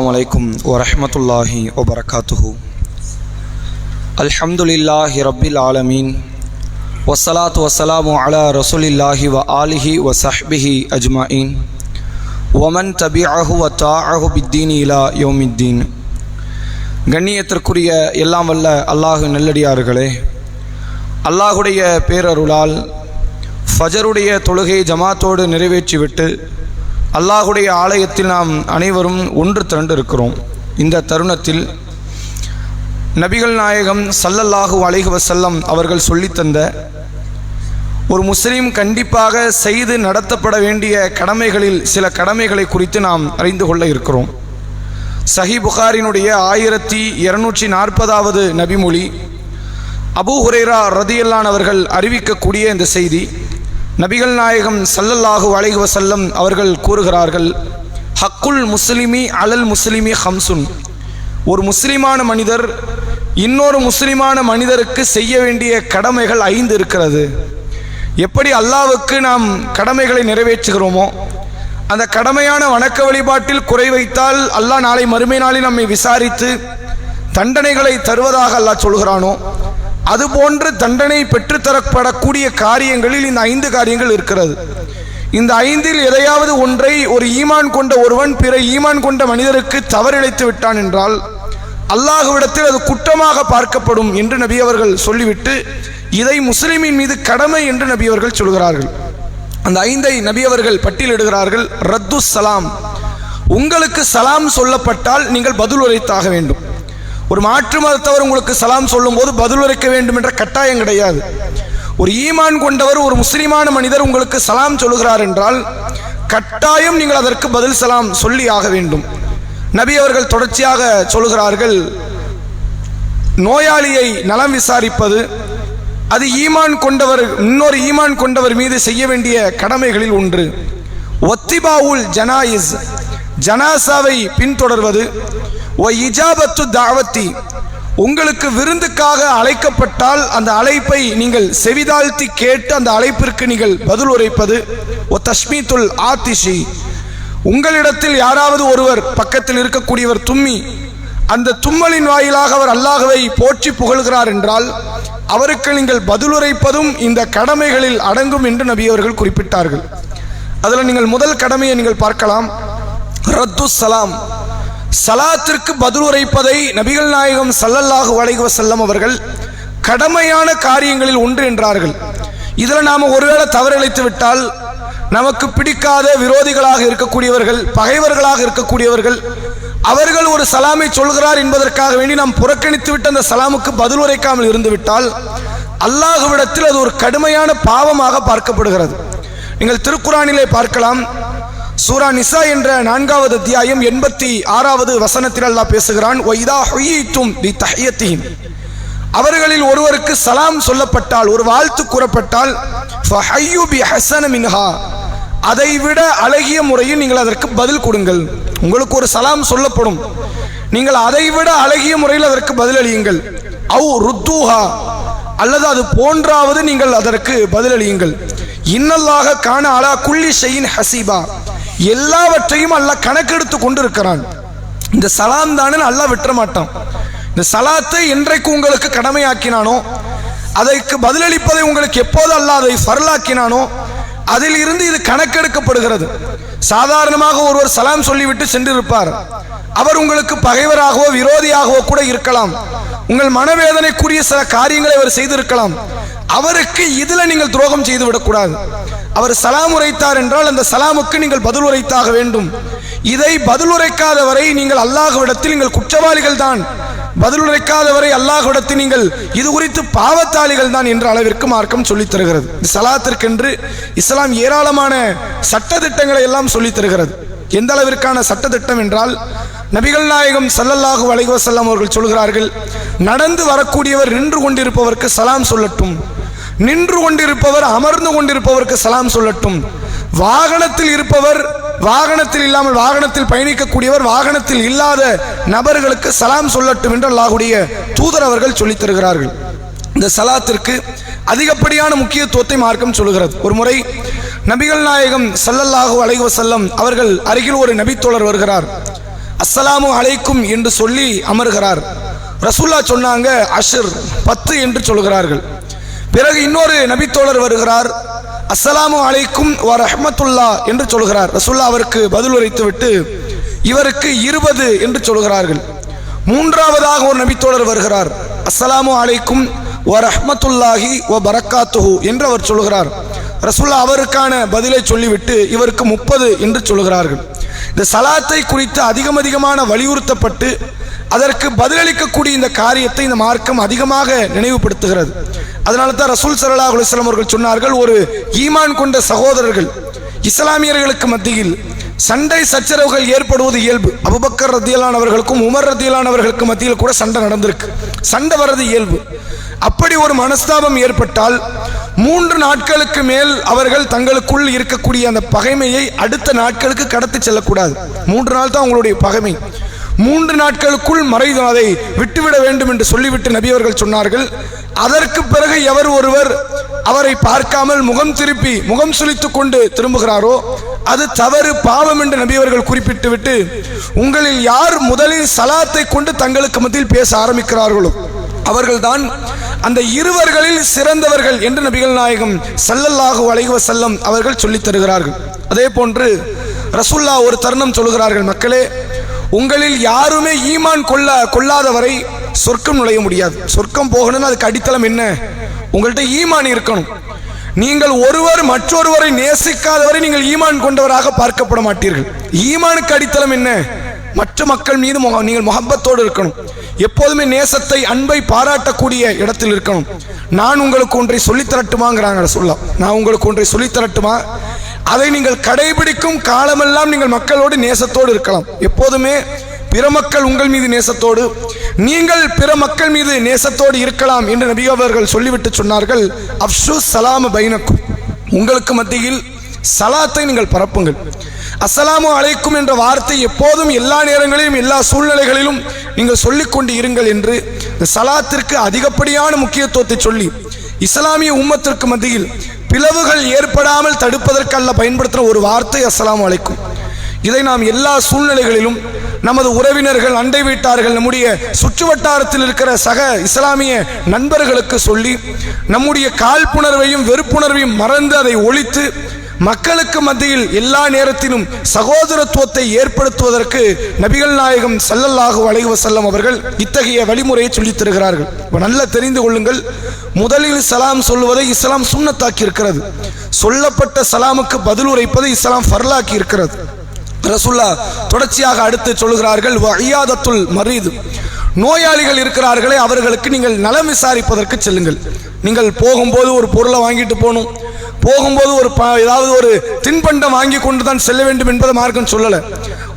அஸ்ஸலாமு அலைக்கும் வரஹ்மத்துல்லாஹி வபரகாத்துஹு. அல்ஹம்துலில்லாஹி ரப்பில் ஆலமீன் வஸ்ஸலாத்து வஸ்ஸலாமு அலா ரசூலில்லாஹி வ ஆலிஹி வ ஸஹ்பிஹி அஜ்மாயின் வமன் தபிஅஹு வ தாஅஹு பித்தீன் இலா யௌமித்தீன். கண்ணியத்திற்குரிய எல்லாம் வல்ல அல்லாஹ் நல்லடியார்களே, அல்லாஹுடைய பேரருளால் ஃபஜருடைய தொழுகை ஜமாத்தோடு நிறைவேற்றிவிட்டு அல்லாஹுடைய ஆலயத்தில் நாம் அனைவரும் ஒன்று திரண்டு இருக்கிறோம். இந்த தருணத்தில் நபிகள் நாயகம் ஸல்லல்லாஹு அலைஹி வஸல்லம் அவர்கள் சொல்லித்தந்த ஒரு முஸ்லீம் கண்டிப்பாக செய்து நடத்தப்பட வேண்டிய கடமைகளில் சில கடமைகளை குறித்து நாம் அறிந்து கொள்ள இருக்கிறோம். சஹீஹ் புகாரினுடைய 1240வது நபிமொழி, அபூ ஹுரைரா ரதியல்லாஹு அவர்கள் அறிவிக்கக்கூடிய இந்த செய்தி. நபிகள் நாயகம் ஸல்லல்லாஹு அலைஹி வஸல்லம் அவர்கள் கூறுகிறார்கள், ஹக்குல் முஸ்லிமி அலல் முஸ்லிமி ஹம்சுன். ஒரு முஸ்லிமான மனிதர் இன்னொரு முஸ்லிமான மனிதருக்கு செய்ய வேண்டிய கடமைகள் 5 இருக்கிறது. எப்படி அல்லாஹ்வுக்கு நாம் கடமைகளை நிறைவேற்றுகிறோமோ, அந்த கடமையான வணக்க வழிபாட்டில் குறை வைத்தால் அல்லாஹ் நாளை மறுமை நாளில் நம்மை விசாரித்து தண்டனைகளை தருவதாக அல்லாஹ் சொல்கிறானோ, அதுபோன்று தண்டனை பெற்றுத்தரப்படக்கூடிய காரியங்களில் இந்த 5 காரியங்கள் இருக்கிறது. இந்த 5இல் எதையாவது ஒன்றை ஒரு ஈமான் கொண்ட ஒருவன் பிற ஈமான் கொண்ட மனிதருக்கு தவறிழைத்து விட்டான் என்றால் அல்லாஹ்விடத்தில் அது குற்றமாக பார்க்கப்படும் என்று நபி அவர்கள் சொல்லிவிட்டு இதை முஸ்லிமின் மீது கடமை என்று நபி அவர்கள் சொல்கிறார்கள். அந்த 5ஐ நபி அவர்கள் பட்டியலிடுகிறார்கள். ரத்து சலாம், உங்களுக்கு சலாம் சொல்லப்பட்டால் நீங்கள் பதில் உரைத்தாக வேண்டும். ஒரு மாற்று மதத்தவர் உங்களுக்கு சலாம் சொல்லும் போது பதில் உரைக்க வேண்டும் என்ற கட்டாயம் கிடையாது. ஒரு ஈமான் கொண்டவர் ஒரு முஸ்லிமான மனிதர் உங்களுக்கு சலாம் சொல்லுகிறார் என்றால் கட்டாயம் நீங்கள் அதற்கு பதில் சலாம் சொல்லி ஆக வேண்டும். நபி அவர்கள் தொடர்ச்சியாக சொல்லுகிறார்கள், நோயாளியை நலம் விசாரிப்பது அது ஈமான் கொண்டவர் இன்னொரு ஈமான் கொண்டவர் மீது செய்ய வேண்டிய கடமைகளில் ஒன்று. ஒத்திபாவுல் ஜனாயிஸ், ஜனாசாவை பின்தொடர்வது. ஒ இஜாபத்து தாவத்தி, உங்களுக்கு விருந்துக்காக அழைக்கப்பட்டால் அந்த அழைப்பை நீங்கள் செவிதாழ்த்தி கேட்டு அந்த அழைப்பிற்கு நீங்கள் பதில் உரைப்பது. ஒ தஷ்மீத்துல் ஆத்திஷி, உங்களிடத்தில் யாராவது ஒருவர் பக்கத்தில் இருக்கக்கூடியவர் தும்மி அந்த தும்மலின் வாயிலாக அவர் அல்லாஹ்வை போற்றி புகழ்கிறார் என்றால் அவருக்கு நீங்கள் பதிலுரைப்பதும் இந்த கடமைகளில் அடங்கும் என்று நபி அவர்கள் குறிப்பிட்டார்கள். அதில் நீங்கள் முதல் கடமையை நீங்கள் பார்க்கலாம், ரத்து சலாம். சலாத்திற்கு பதில் உரைப்பதை நபிகள் நாயகம் ஸல்லல்லாஹு அலைஹி வஸல்லம் அவர்கள் கடமையான காரியங்களில் ஒன்று என்றார்கள். இதில் நாம் ஒருவேளை தவறிழைத்து விட்டால் நமக்கு பிடிக்காத விரோதிகளாக இருக்கக்கூடியவர்கள், பகைவர்களாக இருக்கக்கூடியவர்கள், அவர்கள் ஒரு சலாமை சொல்கிறார் என்பதற்காக வேண்டி நாம் புறக்கணித்து விட்டு அந்த சலாமுக்கு பதில் உரைக்காமல் இருந்து விட்டால் அல்லாஹ்விடத்தில் அது ஒரு கடுமையான பாவமாக பார்க்கப்படுகிறது. நீங்கள் திருக்குரானிலே பார்க்கலாம். சூரா நிசா என்ற 4வது அத்தியாயம் 86வது வசனத்தில் அல்லாஹ் பேசுகிறான், வைதா ஹுய்யித்தும் பி தஹியத்திஹிம், அவர்களில் ஒருவருக்கு சலாம் சொல்லப்பட்டால், ஒரு வாழ்த்து கூறப்பட்டால், ஃபஹய்யு பி ஹஸன மின்ஹா, அதைவிட அழகிய முறையில் நீங்கள் அதற்கு பதில் கொடுங்கள். உங்களுக்கு ஒரு சலாம் சொல்லப்படும், நீங்கள் அதைவிட அழகிய முறையில் அதற்கு பதிலளியுங்கள். அவு ருத்தூஹா, அல்லது அது போன்றாவது நீங்கள் அதற்கு பதிலளியுங்கள். இன்னல்லாஹ கான அலா குல்லி ஷைஇன் ஹசீபா, எல்லாவற்றையும் அல்லாஹ் கணக்கெடுத்து கொண்டிருக்கிறான். இந்த சலாம் தானே அல்லாஹ் விட்டுற மாட்டான். இந்த சலாத்தை என்றைக்கு உங்களுக்கு கடமையாக்கினானோ, அதற்கு பதிலளிப்பதை உங்களுக்கு எப்போது அல்லாஹ் அதை ஃபர்லாக்கினானோ அதில் இருந்து இது கணக்கெடுக்கப்படுகிறது. சாதாரணமாக ஒருவர் சலாம் சொல்லிவிட்டு சென்றிருப்பார். அவர் உங்களுக்கு பகைவராகவோ விரோதியாகவோ கூட இருக்கலாம். உங்கள் மனவேதனைக்குரிய சில காரியங்களை அவர் செய்திருக்கலாம். அவருக்கு இதுல நீங்கள் துரோகம் செய்து விடக்கூடாது. அவர் சலாம் உரைத்தார் என்றால் அந்த சலாமுக்கு நீங்கள் பதில் உரைத்தாக வேண்டும். இதை பதில் உரைக்காதவரை நீங்கள் அல்லாஹ்விடத்தில் நீங்கள் குற்றவாளிகள் தான், பதில் உரைக்காதவரை அல்லாஹ்விடத்தில் நீங்கள் இது குறித்து பாவத்தாளிகள் தான் என்ற அளவிற்கு மார்க்கம் சொல்லித் தருகிறது. சலாத்திற்கென்று இஸ்லாம் ஏராளமான சட்டதிட்டங்களை எல்லாம் சொல்லித் தருகிறது. எந்த அளவிற்கான சட்டத்திட்டம் என்றால், நபிகள் நாயகம் ஸல்லல்லாஹு அலைஹி வஸல்லம் அவர்கள் சொல்கிறார்கள், நடந்து வரக்கூடியவர் நின்று கொண்டிருப்பவருக்கு சலாம் சொல்லட்டும், நின்று கொண்டிருப்பவர் அமர்ந்து கொண்டிருப்பவருக்கு சலாம் சொல்லட்டும், வாகனத்தில் இருப்பவர் வாகனத்தில் இல்லாமல் வாகனத்தில் பயணிக்கக்கூடியவர் வாகனத்தில் இல்லாத நபர்களுக்கு சலாம் சொல்லட்டும் என்று அல்லாஹ்வுடைய தூதர் அவர்கள் சொல்லித் தருகிறார்கள். இந்த சலாத்திற்கு அதிகப்படியான முக்கியத்துவத்தை மார்க்கம் சொல்கிறது. ஒரு முறை நபிகள் நாயகம் ஸல்லல்லாஹு அலைஹி வஸல்லம் அவர்கள் அருகில் ஒரு நபித்தோழர் வருகிறார். அஸ்ஸலாமு அலைக்கும் என்று சொல்லி அமர்கிறார். ரசூல்லா சொன்னாங்க அஷ்ர் 10 என்று சொல்கிறார்கள். பிறகு இன்னொரு நபித்தோழர் வருகிறார், அஸ்ஸலாமு அலைக்கும் வ ரஹ்மத்துல்லா என்று சொல்கிறார். ரசூல்லா அவருக்கு பதில் உரைத்துவிட்டு இவருக்கு 20 என்று சொல்கிறார்கள். மூன்றாவதாக ஒரு நபித்தோழர் வருகிறார், அஸ்ஸலாமு அலைக்கும் வ ரஹ்மத்துல்லாஹி வ பரக்காத்துஹு என்று அவர் சொல்கிறார். ரசூல்லா அவருக்கான பதிலை சொல்லிவிட்டு இவருக்கு 30 என்று சொல்கிறார்கள். இந்த சலாத்தை குறித்து அதிகமான வலியுறுத்தப்பட்டு அதற்கு பதிலளிக்கக்கூடிய இந்த காரியத்தை இந்த மார்க்கம் அதிகமாக நினைவுபடுத்துகிறது. அதனால தான் ரசூல் ஸல்லல்லாஹு அலைஹி வஸல்லம் அவர்கள் சொன்னார்கள், ஒரு ஈமான் கொண்ட சகோதரர்கள் இஸ்லாமியர்களுக்கு மத்தியில் சண்டை சச்சரவுகள் ஏற்படுவது இயல்பு. அபூபக்கர் ரதியல்லாஹு அன்ஹு அவர்களுக்கும் உமர் ரதியல்லாஹு அன்ஹு அவர்களுக்கு மத்தியில் கூட சண்டை நடந்திருக்கு. சண்டை வர்றது இயல்பு. அப்படி ஒரு மனஸ்தாபம் ஏற்பட்டால் 3 நாட்களுக்கு மேல் அவர்கள் தங்களுக்குள் இருக்கக்கூடிய அந்த பகைமையை அடுத்த நாட்களுக்கு கடத்தி செல்லக்கூடாது. 3 நாள் தான் உங்களுடைய பகைமை. 3 நாட்களுக்குள் மறைந்து அதை விட்டுவிட வேண்டும் என்று சொல்லிவிட்டு நபி அவர்கள் சொன்னார்கள். அதற்கு பிறகு எவர் ஒருவர் அவரை பார்க்காமல் முகம் திருப்பி முகம் சுளித்துக் கொண்டு திரும்புகிறாரோ அது தவறு, பாவம் என்று நபி அவர்கள் குறிப்பிட்டு விட்டு, உங்களில் யார் முதலில் சலாத்தை கொண்டு தங்களுக்கு மத்தியில் பேச ஆரம்பிக்கிறார்களோ அவர்கள்தான் அந்த இருவர்களில் சிறந்தவர்கள் என்று நபிகள் நாயகம் ஸல்லல்லாஹு அலைஹி வஸல்லம் அவர்கள் சொல்லித் தருகிறார்கள். அதே போன்று ரசூல்லா ஒரு தருணம் சொல்கிறார்கள், மக்களே, உங்களில் யாருமே ஈமான் கொள்ளாதவரை சொர்க்கம் நுழைய முடியாது. சொர்க்கம் போகணும்னு அதுக்கு அடித்தளம் என்ன? உங்கள்கிட்ட ஈமான் இருக்கணும். நீங்கள் ஒருவர் மற்றொருவரை நேசிக்காதவரை நீங்கள் ஈமான் கொண்டவராக பார்க்கப்பட மாட்டீர்கள். ஈமானுக்கு அடித்தளம் என்ன? மற்ற மக்கள் மீது நீங்கள் முஹப்பத்தோடு இருக்கணும். எப்போதுமே நேசத்தை, அன்பை பாராட்டக்கூடிய இடத்தில் இருக்கணும். நான் உங்களுக்கு ஒன்றை சொல்லித்தரட்டுமாங்கிறாங்க ரசூலுல்லாஹ். நான் உங்களுக்கு ஒன்றை சொல்லித்தரட்டுமா? அதை நீங்கள் கடைபிடிக்கும் காலமெல்லாம் நீங்கள் மக்களோடு நேசத்தோடு இருக்கலாம். எப்போதுமே பிற மக்கள் உங்கள் மீது நேசத்தோடு, நீங்கள் பிற மக்கள் மீது நேசத்தோடு இருக்கலாம் என்று நபி அவர்கள் சொல்லிவிட்டு சொன்னார்கள், அஃஷு ஸலாம பைனக்கும், உங்களுக்கு மத்தியில் சலாத்தை நீங்கள் பரப்புங்கள். அஸ்ஸலாமு அலைக்கும் என்ற வார்த்தை எப்போதும் எல்லா நேரங்களிலும் எல்லா சூழ்நிலைகளிலும் நீங்கள் சொல்லிக்கொண்டு இருங்கள் என்று இந்த சலாத்திற்கு அதிகப்படியான முக்கியத்துவத்தை சொல்லி இஸ்லாமிய உம்மத்திற்கு மத்தியில் பிளவுகள் ஏற்படாமல் தடுப்பதற்கல்ல பயன்படுத்துகிற ஒரு வார்த்தை அஸ்ஸலாமு அலைக்கும். இதை நாம் எல்லா சூழ்நிலைகளிலும் நமது உறவினர்கள், அண்டை வீட்டார்கள், நம்முடைய சுற்றுவட்டாரத்தில் இருக்கிற சக இஸ்லாமிய நண்பர்களுக்கு சொல்லி நம்முடைய காழ்ப்புணர்வையும் வெறுப்புணர்வையும் மறந்து அதை ஒழித்து மக்களுக்கு மத்தியில் எல்லா நேரத்திலும் சகோதரத்துவத்தை ஏற்படுத்துவதற்கு நபிகள் நாயகம் ஸல்லல்லாஹு அலைஹி வஸல்லம் அவர்கள் இத்தகைய வழிமுறையை சொல்லித் தருகிறார்கள். நல்லா தெரிந்து கொள்ளுங்கள், முதலில் சலாம் சொல்வதை இஸ்லாம் சுன்னத்தாக்கி இருக்கிறது. சொல்லப்பட்ட சலாமுக்கு பதில் உரைப்பதை இஸ்லாம் ஃபர்லாக்கி இருக்கிறது. ரசூலுல்லாஹ் தொடர்ச்சியாக அடுத்து சொல்கிறார்கள், வஇயாதத்துல் மரீத், நோயாளிகள் இருக்கிறார்களே அவர்களுக்கு நீங்கள் நலம் விசாரிப்பதற்கு செல்லுங்கள். நீங்கள் போகும்போது ஒரு பொருளை வாங்கிட்டு போகணும், போகும்போது ஏதாவது ஒரு தின்பண்டம் வாங்கி கொண்டு தான் செல்ல வேண்டும் என்பதை மார்க்கம் சொல்லலை.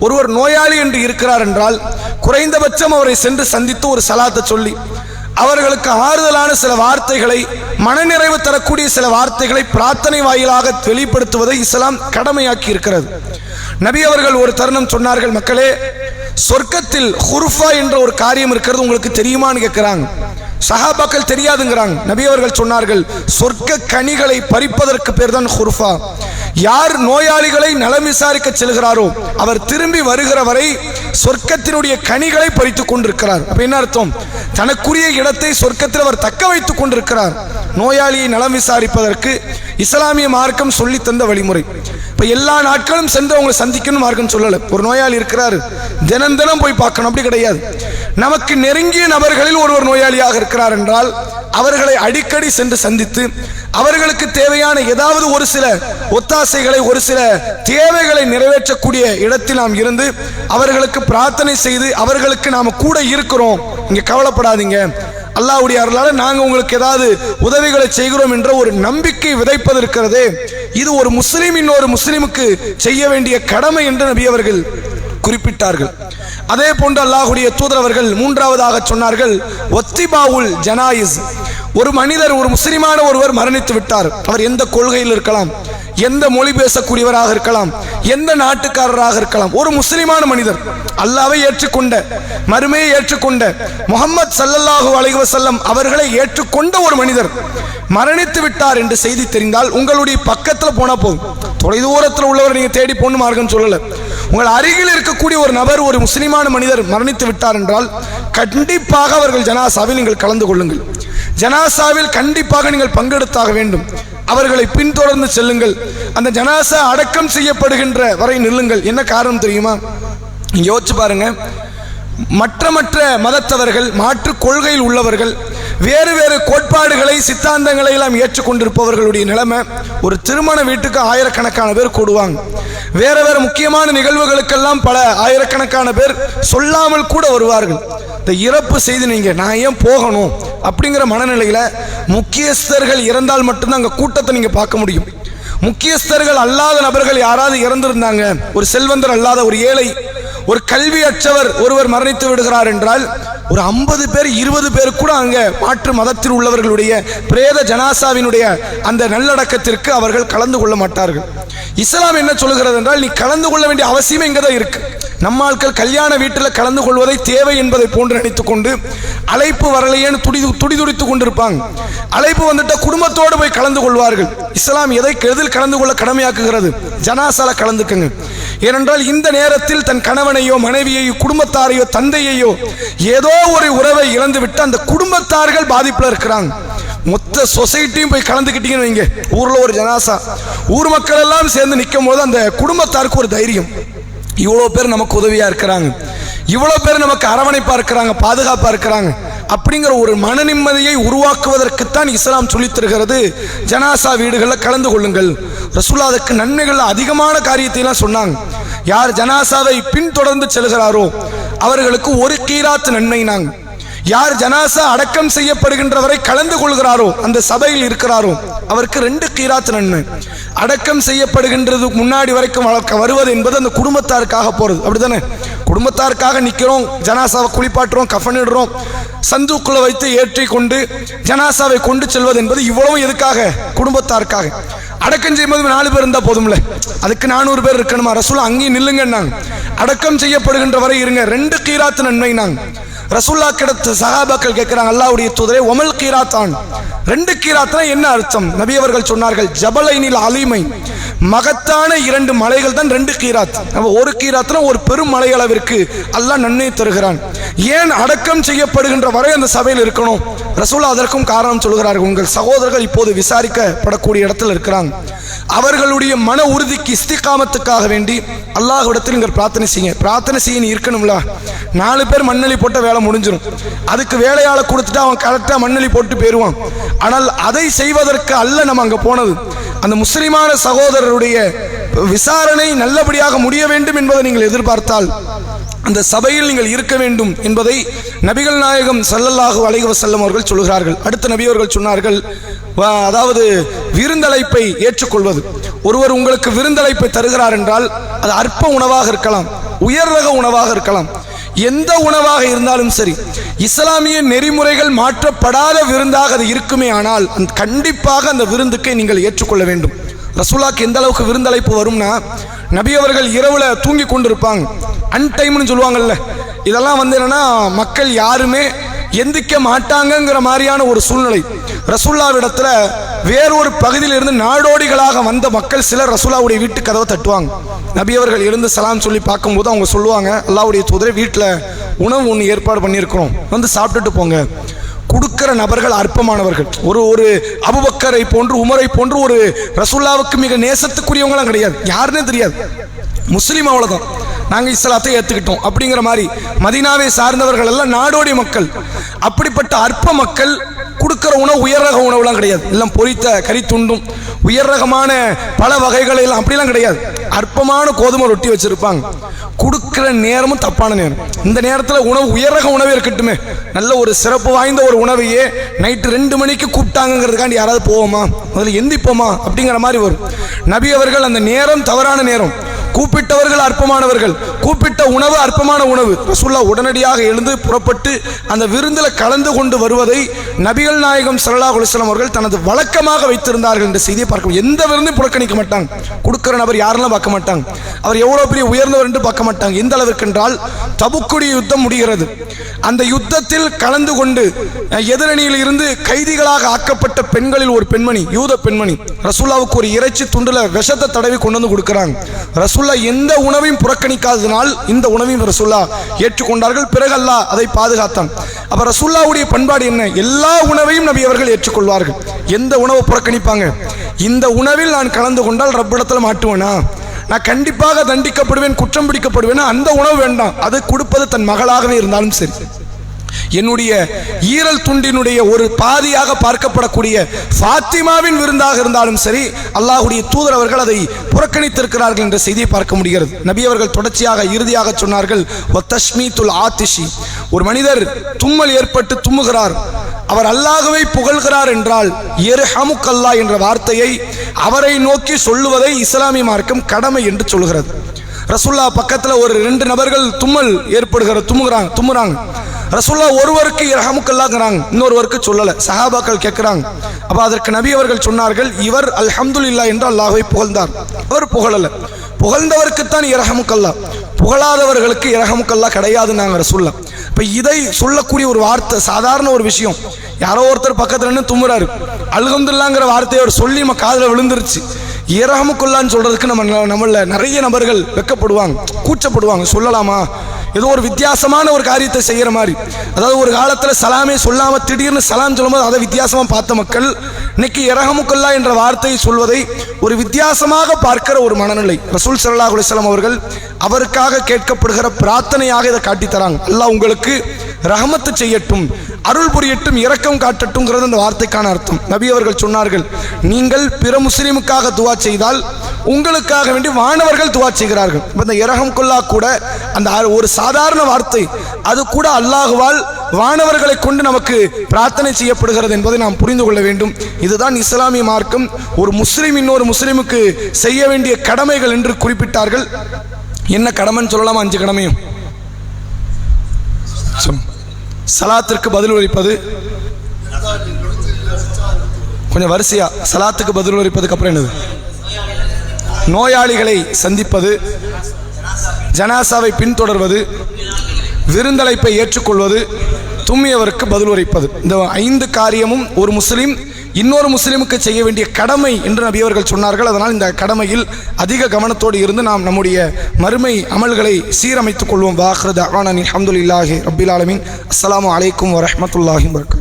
ஒருவர் நோயாளி என்று இருக்கிறார் என்றால் குறைந்தபட்சம் அவரை சென்று சந்தித்து ஒரு சலாத்தை சொல்லி அவர்களுக்கு ஆறுதலான சில வார்த்தைகளை, மனநிறைவு தரக்கூடிய சில வார்த்தைகளை பிரார்த்தனை வாயிலாக வெளிப்படுத்துவதை இஸ்லாம் கடமையாக்கி இருக்கிறது. நபி அவர்கள் ஒரு தருணம் சொன்னார்கள், மக்களே, சொர்க்கத்தில் ஹுர்ஃபா என்ற ஒரு காரியம் இருக்கிறது, உங்களுக்கு தெரியுமான்னு கேட்கிறாங்க. சஹாபாக்கள் தெரியாதுங்கிறாங்க. நபி அவர்கள் சொன்னார்கள், சொர்க்க கனிகளை பறிப்பதற்கு பேர் தான் ஹுர்ஃபா. யார் நோயாளிகளை நலம் விசாரிக்க செல்கிறாரோ அவர் திரும்பி வருகிற வரை சொர்க்கத்தினுடைய கனிகளை பறித்துக் கொண்டிருக்கிறார். அப்ப என்ன அர்த்தம்? தனக்குரிய இடத்தை சொர்க்கத்தில் அவர் தக்க வைத்துக் கொண்டிருக்கிறார். நோயாளியை நலம் விசாரிப்பதற்கு இஸ்லாமிய மார்க்கம் சொல்லி தந்த வழிமுறை. இப்ப எல்லா நாட்களும் சென்று அவங்களை சந்திக்கணும் மார்க்கம் சொல்லல. ஒரு நோயாளி இருக்கிறார், தினம் தினம் போய் பார்க்கணும், அப்படி கிடையாது. நமக்கு நெருங்கிய நபர்களில் ஒருவர் நோயாளியாக இருக்கிறார் என்றால் அவர்களை அடிக்கடி சென்று சந்தித்து அவர்களுக்கு தேவையான ஏதாவது ஒரு சில ஒத்தாசைகளை, ஒரு சில தேவைகளை நிறைவேற்றக்கூடிய இடத்தில் நாம் இருந்து அவர்களுக்கு பிரார்த்தனை செய்து அவர்களுக்கு நாம கூட இருக்கிறோம், இங்க கவலைப்படாதீங்க, அல்லாஹ்வுடைய அருளால நாங்க உங்களுக்கு ஏதாவது உதவிகளை செய்கிறோம் என்ற ஒரு நம்பிக்கை விதைப்பது இருக்கிறதே, இது ஒரு முஸ்லிம் இன்னொரு முஸ்லிமுக்கு செய்ய வேண்டிய கடமை என்று நபி அவர்கள் குறிப்பிட்டார்கள். அதே போன்று அல்லாஹ்வுடைய தூதர் அவர்கள் மூன்றாவதாக சொன்னார்கள், ஒத்திபாவுல் ஜனாயிஸ், ஒரு மனிதர், ஒரு முஸ்லிமான ஒருவர் மரணித்து விட்டார். அவர் எந்த கொள்கையில் இருக்கலாம், எந்த மொழி பேசக்கூடியவராக இருக்கலாம், எந்த நாட்டுக்காரராக இருக்கலாம், ஒரு முஸ்லிமான மனிதர், அல்லாஹ்வை ஏற்றுக்கொண்ட, மறுமையை ஏற்றுக்கொண்ட, முஹம்மது ஸல்லல்லாஹு அலைஹி வஸல்லம் அவர்களை ஏற்றுக்கொண்ட ஒரு மனிதர் மரணித்து விட்டார் என்று செய்தி தெரிந்தால் உங்களுடைய பக்கத்தில் போனா போதும். தொலைதூரத்தில் உள்ளவர் நீங்க தேடி போன்னு மார்க்கம் சொல்லல. உங்கள் அருகில் இருக்கக்கூடிய ஒரு நபர், ஒரு முஸ்லிமான மனிதர் மரணித்து விட்டார் என்றால் கண்டிப்பாக அவர்கள் ஜனாசாவில் நீங்கள் கலந்து கொள்ளுங்கள். ஜனாசாவில் கண்டிப்பாக நீங்கள் பங்கெடுத்தாக வேண்டும். அவர்களை பின்தொடர்ந்து செல்லுங்கள். அந்த ஜனாசா அடக்கம் செய்யப்படுகின்ற வரை நில்லுங்கள். என்ன காரணம் தெரியுமா? நீங்க யோசிச்சு பாருங்க. மற்ற மதத்தவர்கள், மாற்று கொள்கையில் உள்ளவர்கள், வேறு வேறு கோட்பாடுகளை, சித்தாந்தங்களை எல்லாம் ஏற்றுக்கொண்டிருப்பவர்களுடைய நிலைமை, ஒரு திருமண வீட்டுக்கு ஆயிரக்கணக்கான பேர் கூடுவாங்க. வேற வேற முக்கியமான நிகழ்வுகளுக்கெல்லாம் பல ஆயிரக்கணக்கான பேர் சொல்லாமல் கூட வருவார்கள். இந்த இறப்பு செய்து நான் ஏன் போகணும் அப்படிங்கிற மனநிலையில முக்கியஸ்தர்கள் இறந்தால் மட்டும்தான் அங்க கூட்டத்தை நீங்க பார்க்க முடியும். முக்கியஸ்தர்கள் அல்லாத நபர்கள் யாராவது இறந்திருந்தாங்க, ஒரு செல்வந்தர் அல்லாத ஒரு ஏழை, ஒரு கல்வியற்றவர் ஒருவர் மரணித்து விடுகிறார் என்றால் ஒரு 50 பேர் 20 பேர் கூட அங்க மாற்று மதத்தில் உள்ளவர்களுடைய பிரேத ஜனாசாவினுடைய அந்த நல்லடக்கத்திற்கு அவர்கள் கலந்து கொள்ள மாட்டார்கள். இஸ்லாம் என்ன சொல்கிறது என்றால், நீ கலந்து கொள்ள வேண்டிய அவசியம் இங்கதான் இருக்கு. நம்ம ஆட்கள் கல்யாண வீட்டில் கலந்து கொள்வதை தேவை என்பதை போன்று நினைத்துக் கொண்டு அழைப்பு வரலையேன்னு துடிதுடித்துக் கொண்டிருப்பாங்க. அழைப்பு வந்துட்ட குடும்பத்தோடு போய் கலந்து கொள்வார்கள். இஸ்லாம் எதில் கலந்து கொள்ள கடமையாக்குகிறது? ஜனாசால கலந்துக்குங்க. ஏனென்றால் இந்த நேரத்தில் தன் கணவனையோ மனைவியையோ குடும்பத்தாரையோ தந்தையையோ ஏதோ ஒரு உறவை இழந்து விட்டு அந்த குடும்பத்தார்கள் பாதிப்புல இருக்கிறாங்க. மொத்த சொசைட்டியும் போய் கலந்துக்கிட்டீங்கன்னு வைங்க, ஊர்ல ஒரு ஜனாசா, ஊர் மக்கள் எல்லாம் சேர்ந்து நிற்கும் போது அந்த குடும்பத்தாருக்கு ஒரு தைரியம், இவ்வளோ பேர் நமக்கு உதவியா இருக்கிறாங்க, இவ்வளோ பேர் நமக்கு அரவணைப்பா இருக்கிறாங்க, பாதுகாப்பா இருக்கிறாங்க அப்படிங்கிற ஒரு மன நிம்மதியை உருவாக்குவதற்குத்தான் இஸ்லாம் சொல்லித் தருகிறது. ஜனாசா வீடுகளில் கலந்து கொள்ளுங்கள். ரசூலுல்லாஹ் அதுக்கு நன்மைகள் அதிகமான காரியத்தை எல்லாம் சொன்னாங்க. யார் ஜனாசாவை பின்தொடர்ந்து செல்கிறாரோ அவர்களுக்கு 1 கீராத் நன்மை. யார் ஜனாசா அடக்கம் செய்யப்படுகின்ற வரை கலந்து கொள்கிறாரோ, அந்த சபையில் இருக்கிறாரோ, அவருக்கு 2 கீராத் நன்மை. அடக்கம் செய்யப்படுகின்றதுக்கு முன்னாடி வரைக்கும் வருவது என்பது அந்த குடும்பத்தாருக்காக போறது, அப்படித்தானே? குடும்பத்தாருக்காக நிற்கிறோம், ஜனாசாவை குளிப்பாட்டுறோம், கஃனிடுறோம், சந்தூக்குள்ள வைத்து ஏற்றி கொண்டு ஜனாசாவை கொண்டு செல்வது என்பது இவ்வளவு எதுக்காக? குடும்பத்தாருக்காக. அடக்கம் செய்யும்போது 4 பேர் இருந்தா போதும்ல, அதுக்கு 400 பேர் இருக்கணுமா? ரசூலுல்லாஹ் அங்கேயும் நில்லுங்க, அடக்கம் செய்யப்படுகின்ற வரை இருங்க, 2 கீராத் நன்மை. ரசூலுல்லாஹ் கிட்ட சஹாபாக்கள் கேட்கிறாங்க, அல்லாஹ்வுடைய தூதரே, ஒமல் கீராத்தான், 2 கீராத்னா என்ன அர்த்தம்? நபி அவர்கள் சொன்னார்கள், ஜபலைனில் அலீமை, மகத்தான 2 மலைகள் தான் 2 கீராத். 1 கீராத்னா ஒரு பெரும் மலை அளவிற்கு அல்லாஹ் நன்மை தருகிறான். ஏன் அடக்கம் செய்யப்படுகின்ற வரை அந்த சபையில் இருக்கணும்? ரசூலுல்லாஹ் அதற்கும் காரணம் சொல்கிறார்கள். உங்கள் சகோதரர்கள் இப்போது விசாரிக்கப்படக்கூடிய இடத்துல இருக்கிறாங்க, அவர்களுடைய மன உறுதிக்கு இஸ்திகாமத்துக்காக வேண்டி அல்லாஹ்விடத்தில் நீங்கள் பிரார்த்தனை செய்யுங்க. பிரார்த்தனை செய்ய நீ இருக்கணும்ல. 4 பேர் மண்ணலி போட்ட வேலை முடிஞ்சிடும், அதுக்கு வேலையாளை கொடுத்துட்டு அவன் கரெக்டா மண்ணலி போட்டு போயிடுவான். ஆனால் அதை செய்வதற்கு அல்ல நம்ம அங்க போனது. அந்த முஸ்லிமான சகோதரருடைய விசாரணை நல்லபடியாக முடிய வேண்டும் என்பதை நீங்கள் எதிர்பார்த்தால் அந்த சபையில் நீங்கள் இருக்க வேண்டும் என்பதை நபிகள் நாயகம் ஸல்லல்லாஹு அலைஹி வஸல்லம் அவர்கள் சொல்கிறார்கள். அடுத்த நபி அவர்கள் சொன்னார்கள், அதாவது விருந்தழைப்பை ஏற்றுக்கொள்வது. ஒருவர் உங்களுக்கு விருந்தழைப்பை தருகிறார் என்றால் அது அற்ப உணவாக இருக்கலாம், உயர் ரக உணவாக இருக்கலாம், எந்த உணவாக இருந்தாலும் சரி, இஸ்லாமிய நெறிமுறைகள் மாற்றப்படாத விருந்தாக அது இருக்குமே ஆனால் கண்டிப்பாக அந்த விருந்துக்கை நீங்கள் ஏற்றுக்கொள்ள வேண்டும். ரசூலுல்லாஹ்க்கு எந்த அளவுக்கு விருந்தழைப்பு வரும்னா, நபி அவர்கள் இரவுல தூங்கி கொண்டிருப்பாங்க, அன்டைம்னு சொல்லுவாங்கல்ல, இதெல்லாம் என்னன்னா மக்கள் யாருமே எந்திக்க மாட்டாங்கிற மாதிரியான ஒரு சூழ்நிலை. ரசூலுல்லாஹ்விடத்துல வேறொரு பகுதியில் இருந்து நாடோடிகளாக வந்த மக்கள் சிலர் ரசூலுல்லாஹ்வுடைய வீட்டு கதவை தட்டுவாங்க. நபி அவர்கள் எழுந்து சலாம் சொல்லி பார்க்கும்போது அவங்க சொல்லுவாங்க, அல்லாஹ்வுடைய தூதரே, வீட்டில் உணவு ஒன்று ஏற்பாடு பண்ணியிருக்கிறோம், வந்து சாப்பிட்டுட்டு போங்க. கொடுக்கிற நபர்கள் அற்பமானவர்கள். ஒரு அபூபக்கரை போன்று உமரை போன்று ஒரு ரசூலுல்லாஹ்வுக்கு மிக நேசத்துக்குரியவங்களாம் கிடையாது, யாருன்னே தெரியாது, முஸ்லீம், அவ்வளவுதான், நாங்கள் இஸ்லாத்தை ஏற்றுக்கிட்டோம் அப்படிங்கிற மாதிரி மதீனாவை சார்ந்தவர்கள் எல்லாம் நாடோடி மக்கள். அப்படிப்பட்ட அற்ப மக்கள் கொடுக்கிற உணவு உயர் ரக உணவுலாம் கிடையாது, எல்லாம் பொரித்த கறி துண்டும் உயர் ரகமான பல வகைகள் எல்லாம் அப்படிலாம் கிடையாது. அற்பமான கோதுமை ரொட்டி வச்சிருப்பாங்க. கொடுக்கிற நேரமும் தப்பான நேரம். இந்த நேரத்தில் உணவு உயர் ரக உணவே இருக்கட்டுமே, நல்ல ஒரு சிறப்பு வாய்ந்த ஒரு உணவையே நைட்டு 2 மணிக்கு கூப்பிட்டாங்கிறதுக்காண்டி யாராவது போவோமா, முதல்ல எந்திப்போமா அப்படிங்கிற மாதிரி வரும். நபி அவர்கள் அந்த நேரம் தவறான நேரம், கூப்பிட்டவர்கள் அற்பமானவர்கள், கூப்பிட்ட உணவு அற்பமான உணவு. ரசூலுல்லாஹ் உடனடியாக எழுந்து புறப்பட்டு அந்த விருந்தில் கலந்து கொண்டு வருவதை நபிகள் நாயகம் ஸல்லல்லாஹு அலைஹி வஸல்லம் அவர்கள் தனது வழக்கமாக வைத்திருந்தார்கள் என்ற செய்தியை பார்க்க. எந்த விருந்தையும் புறக்கணிக்க மாட்டாங்க, கொடுக்கிற நபர் யாரெல்லாம் பார்க்க மாட்டாங்க, அவர் எவ்வளவு பெரிய உயர்ந்தவர் என்று பார்க்க மாட்டாங்க. எந்த அளவிற்கு என்றால், தபுக்குடைய யுத்தம் முடிகிறது, அந்த யுத்தத்தில் கலந்து கொண்டு எதிரணியில் இருந்து கைதிகளாக ஆக்கப்பட்ட பெண்களில் ஒரு பெண்மணி, யூத பெண்மணி, ரசூலுல்லாஹ்வுக்கு ஒரு இறைச்சி துண்டுல விஷத்தை தடவி கொண்டு வந்து கொடுக்கிறாங்க. ரசூல் ரசூல்லா எந்த உணவையும் புறக்கணிக்காததினால் இந்த உணவையும் ரசூல்லா ஏற்றுக்கொண்டார்கள். பிறகு அல்லாஹ் அதை பாதுகாத்தான். அப்ப ரசூல்லாவுடைய பண்பாடு என்ன? எல்லா உணவையும் நபி அவர்கள் ஏற்றுக்கொள்வார்கள். எந்த உணவை புறக்கணிப்பாங்க? இந்த உணவில் நான் கலந்து கொண்டால் ரப்பிடத்தில் மாட்டுவேனா, நான் கண்டிப்பாக தண்டிக்கப்படுவேன், குற்றம் பிடிக்கப்படுவேன், அந்த உணவு வேண்டாம். அது கொடுப்பது தன் மகளாகவே இருந்தாலும் சரி, என்னுடைய ஈரல் துண்டினுடைய ஒரு பாதியாக பார்க்கப்படக்கூடிய ஃபாத்திமாவின் விருந்தாக இருந்தாலும் சரி, அல்லாஹ்வுடைய தூதர் அவர்கள் அதை புறக்கணித்திருக்கிறார்கள் என்ற செய்தியை பார்க்க முடிகிறது. நபி அவர்கள் தொடர்ச்சியாக இறுதியாக சொன்னார்கள், வத்தஷ்மீத்துல் ஆத்திஷி, ஒரு மனிதர் தும்மல் ஏற்பட்டு தும்முகிறார், அவர் அல்லாஹ்வை புகழ்கிறார் என்றால் யர்ஹமுக்கல்லாஹ் என்ற வார்த்தையை அவரை நோக்கி சொல்லுவதை இஸ்லாமிய மார்க்கம் கடமை என்று சொல்கிறது. ரசூல்லா பக்கத்தில் ஒரு 2 நபர்கள் தும்மல் ஏற்படுகிற தும்முறாங்க. ரசூல்லா ஒருவருக்கு யர்ஹமுக்கல்லாஹ்ங்கறாங்க, இன்னொருவருக்கு சொல்லல. சஹாபாக்கள் கேட்கிறாங்க. அப்ப அதற்கு நபி அவர்கள் சொன்னார்கள், இவர் அல்ஹம்துலில்லாஹ் என்று அல்லாஹ்வை புகழ்ந்தார், அவர் புகழல. புகழ்ந்தவருக்குத்தான் யர்ஹமுக்கல்லாஹ், புகழாதவர்களுக்கு யர்ஹமுக்கல்லாஹ் கிடையாதுன்னாங்க ரசூல்லா. இப்ப இதை சொல்லக்கூடிய ஒரு வார்த்தை சாதாரண ஒரு விஷயம். யாரோ ஒருத்தர் பக்கத்துல நின்று தும்முறாரு, அல்ஹம்துலில்லாஹ்ங்கற வார்த்தையை அவர் சொல்லி நம்ம காதுல விழுந்துருச்சு. யர்ஹமுக்கல்லாஹ்னு சொல்றதுக்கு நம்மள நிறைய நபர்கள் வெட்கப்படுவாங்க, கூச்சப்படுவாங்க. சொல்லலாமா? ஏதோ ஒரு வித்தியாசமான ஒரு காரியத்தை செய்யற மாதிரி. அதாவது ஒரு காலத்துல சலாமே சொல்லாம திடீர்னு சலாம் சொல்லும்போது அதை வித்தியாசமா பார்த்த மக்கள் இன்னைக்கு யர்ஹமுக்கல்லாஹ் என்ற வார்த்தையை சொல்வதை ஒரு வித்தியாசமாக பார்க்கிற ஒரு மனநிலை. ரசூல் ஸல்லல்லாஹு அலைஹி வஸல்லம் அவர்கள் அவருக்காக கேட்கப்படுகிற பிரார்த்தனையாக இதை காட்டித்தராங்க. அல்லாஹ் உங்களுக்கு ரஹமத்து செய்யட்டும், அருள் புரியட்டும், இரக்கம் காட்டட்டும்ங்கிறது அந்த வார்த்தைக்கான அர்த்தம். நபி அவர்கள் சொன்னார்கள், நீங்கள் பிற முஸ்லிமுக்காக துவா செய்தால் உங்களுக்காக வேண்டி வானவர்கள் துவா செய்கிறார்கள். இந்த யர்ஹமுக்கல்லாஹ் கூட அந்த ஒரு சாதாரண வார்த்தை, அது கூட அல்லாஹ்வால் வானவர்களை கொண்டு நமக்கு பிரார்த்தனை செய்யப்படுகிறது என்பதை நாம் புரிந்து கொள்ள வேண்டும். இதுதான் இஸ்லாமிய மார்க்கம் ஒரு முஸ்லிம் இன்னொரு முஸ்லிமுக்கு செய்ய வேண்டிய கடமைகள் என்று குறிப்பிட்டார்கள். என்ன கடமைன்னு சொல்லலாமா? 5 கடமையும். சலாத்திற்கு பதில் அளிப்பது, கொஞ்சம் வரிசையா சலாத்துக்கு பதில் அளிப்பதுக்கு அப்புறம் என்னது? நோயாளிகளை சந்திப்பது, ஜனாசாவை பின்தொடர்வது, விருந்தழைப்பை ஏற்றுக்கொள்வது, தும்மியவருக்கு பதில் உரைப்பது. இந்த 5 காரியமும் ஒரு முஸ்லிம் இன்னொரு முஸ்லிமுக்கு செய்ய வேண்டிய கடமை என்று நபி அவர்கள் சொன்னார்கள். அதனால் இந்த கடமையில் அதிக கவனத்தோடு இருந்து நாம் நம்முடைய மறுமை அமல்களை சீரமைத்துக் கொள்வோம். வாஹிரு தஅவானா அல்ஹம்துலில்லாஹி ரப்பில் ஆலமீன். அஸ்ஸலாமு அலைக்கும் வரஹ்மத்துல்லாஹி வபரகாத்துஹு.